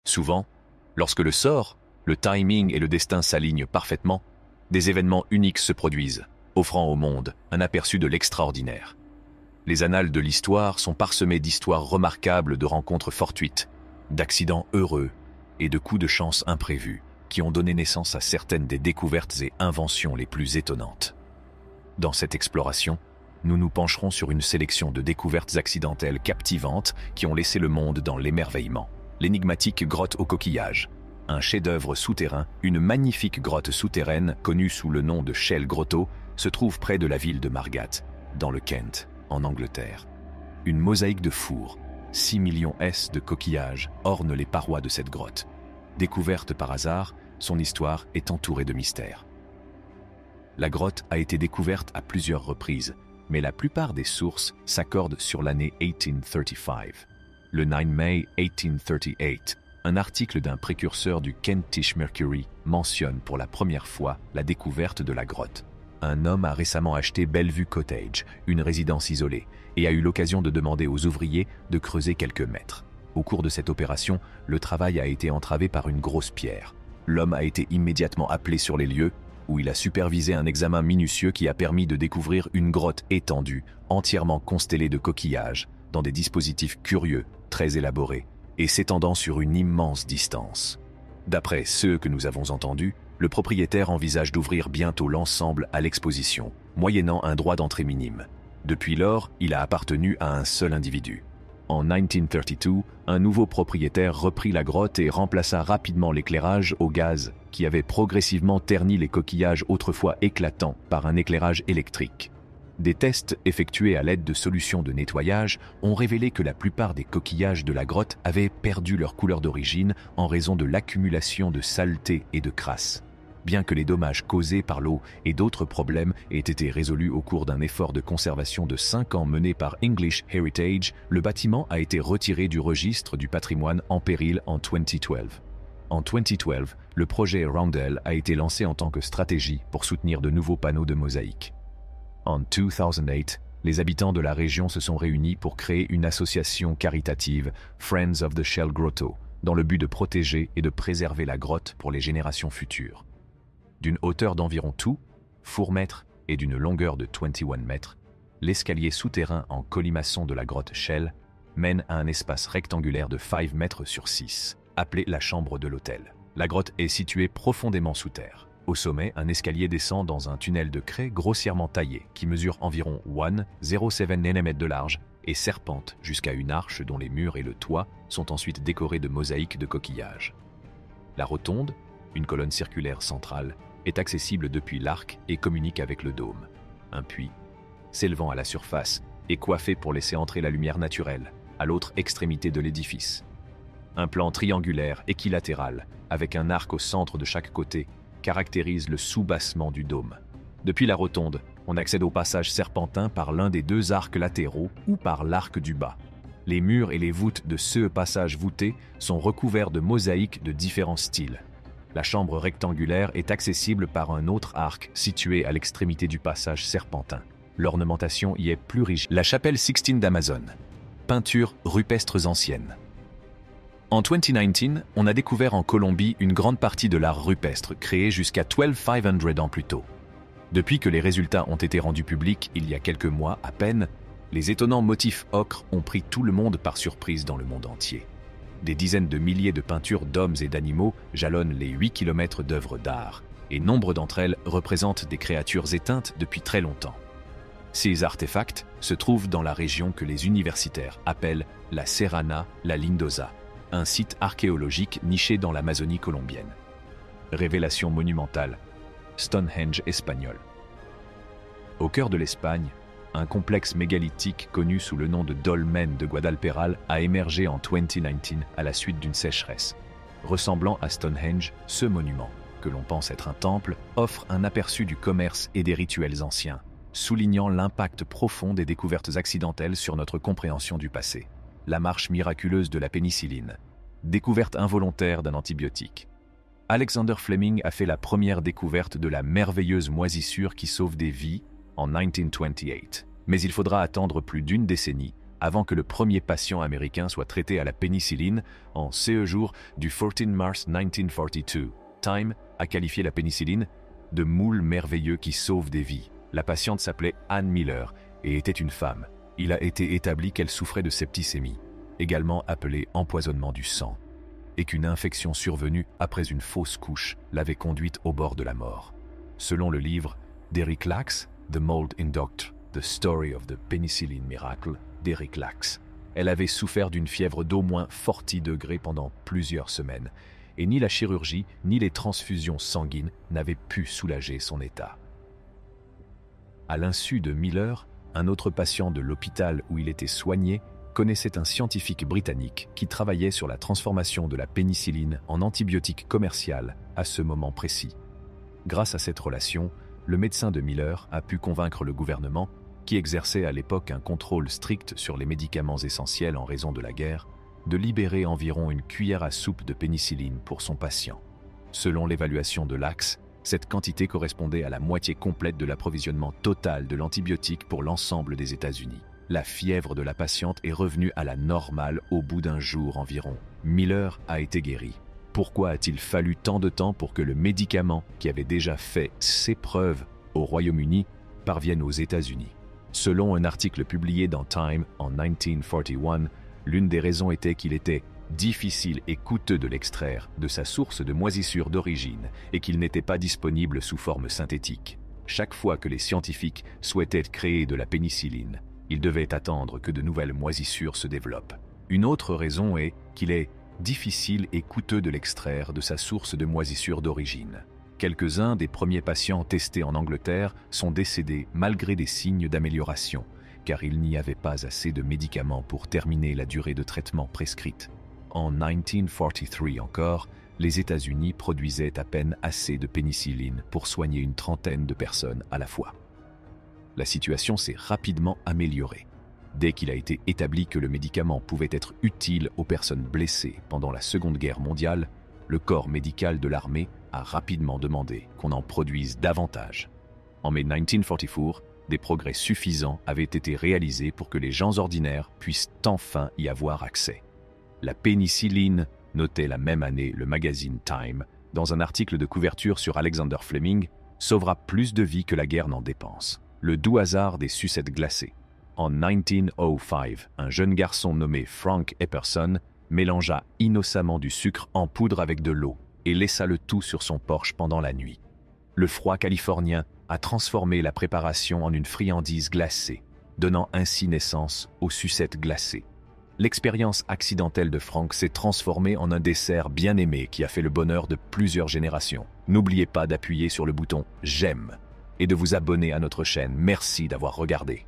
Souvent, lorsque le sort, le timing et le destin s'alignent parfaitement, des événements uniques se produisent, offrant au monde un aperçu de l'extraordinaire. Les annales de l'histoire sont parsemées d'histoires remarquables de rencontres fortuites, d'accidents heureux et de coups de chance imprévus qui ont donné naissance à certaines des découvertes et inventions les plus étonnantes. Dans cette exploration, nous nous pencherons sur une sélection de découvertes accidentelles captivantes qui ont laissé le monde dans l'émerveillement. L'énigmatique grotte aux coquillages, un chef-d'œuvre souterrain, une magnifique grotte souterraine connue sous le nom de Shell Grotto, se trouve près de la ville de Margate, dans le Kent, en Angleterre. Une mosaïque de fours, 6 millions S de coquillages, orne les parois de cette grotte. Découverte par hasard, son histoire est entourée de mystères. La grotte a été découverte à plusieurs reprises, mais la plupart des sources s'accordent sur l'année 1835. Le 9 mai 1838, un article d'un précurseur du Kentish Mercury mentionne pour la première fois la découverte de la grotte. Un homme a récemment acheté Bellevue Cottage, une résidence isolée, et a eu l'occasion de demander aux ouvriers de creuser quelques mètres. Au cours de cette opération, le travail a été entravé par une grosse pierre. L'homme a été immédiatement appelé sur les lieux, où il a supervisé un examen minutieux qui a permis de découvrir une grotte étendue, entièrement constellée de coquillages, dans des dispositifs curieux, très élaborés, et s'étendant sur une immense distance. D'après ceux que nous avons entendus, le propriétaire envisage d'ouvrir bientôt l'ensemble à l'exposition, moyennant un droit d'entrée minime. Depuis lors, il a appartenu à un seul individu. En 1932, un nouveau propriétaire reprit la grotte et remplaça rapidement l'éclairage au gaz qui avait progressivement terni les coquillages autrefois éclatants par un éclairage électrique. Des tests effectués à l'aide de solutions de nettoyage ont révélé que la plupart des coquillages de la grotte avaient perdu leur couleur d'origine en raison de l'accumulation de saleté et de crasse. Bien que les dommages causés par l'eau et d'autres problèmes aient été résolus au cours d'un effort de conservation de 5 ans mené par English Heritage, le bâtiment a été retiré du registre du patrimoine en péril en 2012. En 2012, le projet Roundel a été lancé en tant que stratégie pour soutenir de nouveaux panneaux de mosaïque. En 2008, les habitants de la région se sont réunis pour créer une association caritative, Friends of the Shell Grotto, dans le but de protéger et de préserver la grotte pour les générations futures. D'une hauteur d'environ 4 mètres et d'une longueur de 21 mètres, l'escalier souterrain en colimaçon de la grotte Shell mène à un espace rectangulaire de 5 mètres sur 6, appelé la chambre de l'hôtel. La grotte est située profondément sous terre. Au sommet, un escalier descend dans un tunnel de craie grossièrement taillé qui mesure environ 1,07 mm de large et serpente jusqu'à une arche dont les murs et le toit sont ensuite décorés de mosaïques de coquillages. La rotonde, une colonne circulaire centrale, est accessible depuis l'arc et communique avec le dôme. Un puits, s'élevant à la surface, est coiffé pour laisser entrer la lumière naturelle à l'autre extrémité de l'édifice. Un plan triangulaire équilatéral, avec un arc au centre de chaque côté, caractérise le soubassement du dôme. Depuis la rotonde, on accède au passage serpentin par l'un des 2 arcs latéraux ou par l'arc du bas. Les murs et les voûtes de ce passage voûté sont recouverts de mosaïques de différents styles. La chambre rectangulaire est accessible par un autre arc situé à l'extrémité du passage serpentin. L'ornementation y est plus riche. La chapelle Sixtine d'Amazon. Peintures rupestres anciennes. En 2019, on a découvert en Colombie une grande partie de l'art rupestre créé jusqu'à 12500 ans plus tôt. Depuis que les résultats ont été rendus publics il y a quelques mois à peine, les étonnants motifs ocre ont pris tout le monde par surprise dans le monde entier. Des dizaines de milliers de peintures d'hommes et d'animaux jalonnent les 8 km d'œuvres d'art, et nombre d'entre elles représentent des créatures éteintes depuis très longtemps. Ces artefacts se trouvent dans la région que les universitaires appellent la Serrana la Lindosa, un site archéologique niché dans l'Amazonie colombienne. Révélation monumentale, Stonehenge espagnol. Au cœur de l'Espagne, un complexe mégalithique connu sous le nom de Dolmen de Guadalperal a émergé en 2019 à la suite d'une sécheresse. Ressemblant à Stonehenge, ce monument, que l'on pense être un temple, offre un aperçu du commerce et des rituels anciens, soulignant l'impact profond des découvertes accidentelles sur notre compréhension du passé. La marche miraculeuse de la pénicilline, découverte involontaire d'un antibiotique. Alexander Fleming a fait la première découverte de la merveilleuse moisissure qui sauve des vies en 1928. Mais il faudra attendre plus d'1 décennie avant que le premier patient américain soit traité à la pénicilline en ce jour du 14 mars 1942. Time a qualifié la pénicilline de moule merveilleux qui sauve des vies. La patiente s'appelait Ann Miller et était une femme. Il a été établi qu'elle souffrait de septicémie, également appelée empoisonnement du sang, et qu'une infection survenue après une fausse couche l'avait conduite au bord de la mort. Selon le livre d'Eric Lacks, The Mold in Doctor, The Story of the Penicillin Miracle, d'Eric Lacks, elle avait souffert d'une fièvre d'au moins 40 degrés pendant plusieurs semaines, et ni la chirurgie ni les transfusions sanguines n'avaient pu soulager son état. À l'insu de Miller, un autre patient de l'hôpital où il était soigné connaissait un scientifique britannique qui travaillait sur la transformation de la pénicilline en antibiotique commercial à ce moment précis. Grâce à cette relation, le médecin de Miller a pu convaincre le gouvernement, qui exerçait à l'époque un contrôle strict sur les médicaments essentiels en raison de la guerre, de libérer environ une cuillère à soupe de pénicilline pour son patient. Selon l'évaluation de Lacks, cette quantité correspondait à la moitié complète de l'approvisionnement total de l'antibiotique pour l'ensemble des États-Unis. La fièvre de la patiente est revenue à la normale au bout d'un jour environ. Miller a été guéri. Pourquoi a-t-il fallu tant de temps pour que le médicament, qui avait déjà fait ses preuves au Royaume-Uni, parvienne aux États-Unis? Selon un article publié dans Time en 1941, l'une des raisons était qu'il était difficile et coûteux de l'extraire de sa source de moisissure d'origine et qu'il n'était pas disponible sous forme synthétique. Chaque fois que les scientifiques souhaitaient créer de la pénicilline, ils devaient attendre que de nouvelles moisissures se développent. Une autre raison est qu'il est difficile et coûteux de l'extraire de sa source de moisissure d'origine. Quelques-uns des premiers patients testés en Angleterre sont décédés malgré des signes d'amélioration, car il n'y avait pas assez de médicaments pour terminer la durée de traitement prescrite. En 1943 encore, les États-Unis produisaient à peine assez de pénicilline pour soigner une trentaine de personnes à la fois. La situation s'est rapidement améliorée. Dès qu'il a été établi que le médicament pouvait être utile aux personnes blessées pendant la Seconde Guerre mondiale, le corps médical de l'armée a rapidement demandé qu'on en produise davantage. En mai 1944, des progrès suffisants avaient été réalisés pour que les gens ordinaires puissent enfin y avoir accès. La pénicilline, notait la même année le magazine Time, dans un article de couverture sur Alexander Fleming, sauvera plus de vies que la guerre n'en dépense. Le doux hasard des sucettes glacées. En 1905, un jeune garçon nommé Frank Epperson mélangea innocemment du sucre en poudre avec de l'eau et laissa le tout sur son porche pendant la nuit. Le froid californien a transformé la préparation en une friandise glacée, donnant ainsi naissance aux sucettes glacées. L'expérience accidentelle de Frank s'est transformée en un dessert bien aimé qui a fait le bonheur de plusieurs générations. N'oubliez pas d'appuyer sur le bouton « J'aime » et de vous abonner à notre chaîne. Merci d'avoir regardé.